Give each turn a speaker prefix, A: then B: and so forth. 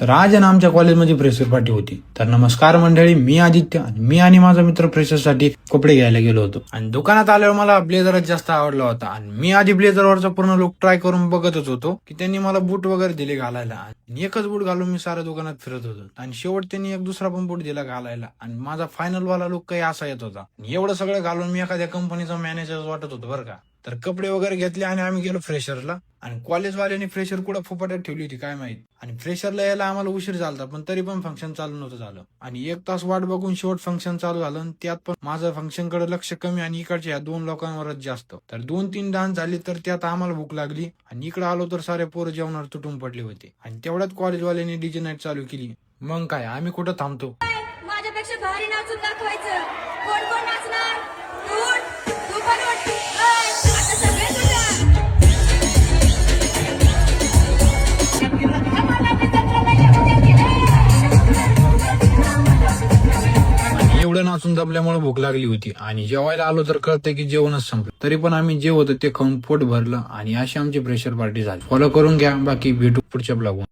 A: तर आज ना आमच्या कॉलेजमध्ये फ्रेशर पार्टी होती. तर नमस्कार मंडळी, मी आदित्य आणि मी आणि माझा मित्र फ्रेशरसाठी कपडे घ्यायला गेलो होतो. आणि दुकानात आल्यावर मला ब्लेझरच जास्त आवडला होता आणि मी आधी ब्लेझरवरचा पूर्ण लुक ट्राय करून बघतच होतो की त्यांनी मला बूट वगैरे दिले घालायला. आणि एकच बूट घालून मी साऱ्या दुकानात फिरत होतो आणि शेवट त्यांनी एक दुसरा पण बूट दिला घालायला आणि माझा फायनल वाला लुक काही असा येत होता. एवढं सगळं घालून मी एखाद्या कंपनीचा मॅनेजर वाटत होतो बरं का. तर कपडे वगैरे घेतले आणि आम्ही गेलो फ्रेशरला. आणि कॉलेजवाल्यांनी फ्रेशर कुठं फुपाट्यात ठेवली होती काय माहित. आणि फ्रेशरला यायला आम्हाला उशीर झाला पण तरी पण फंक्शन चालू नव्हतं झालं. आणि 1 तास वाट बघून शेवट फंक्शन चालू झालं आणि त्यात पण माझं फंक्शन कडे लक्ष कमी आणि इकडच्या 2 लोकांवरच जास्त. तर 2-3 डान्स झाले तर त्यात आम्हाला भूक लागली आणि इकडे आलो तर सारे पोरं जेवणार तुटून पडले होते. आणि तेवढ्यात कॉलेजवाल्यांनी डीजे नाईट चालू केली. मग काय आम्ही कुठं थांबतो.
B: माझ्यापेक्षा भारी नाचून दाखवायचं. कोण कोण नाचणार? तू पण वाट. आता सगळे तुझ्या.
A: आणि एवढं नाचून दबल्यामुळे भूक लागली होती आणि जेवायला आलो तर कळतंय की जेवणच संपलं. तरी पण आम्ही जे होतं ते खाऊन पोट भरलं आणि अशी आमची फ्रेशर पार्टी झाली. फॉलो करून घ्या, बाकी भेटू पुढच्या ब्लॉगवर.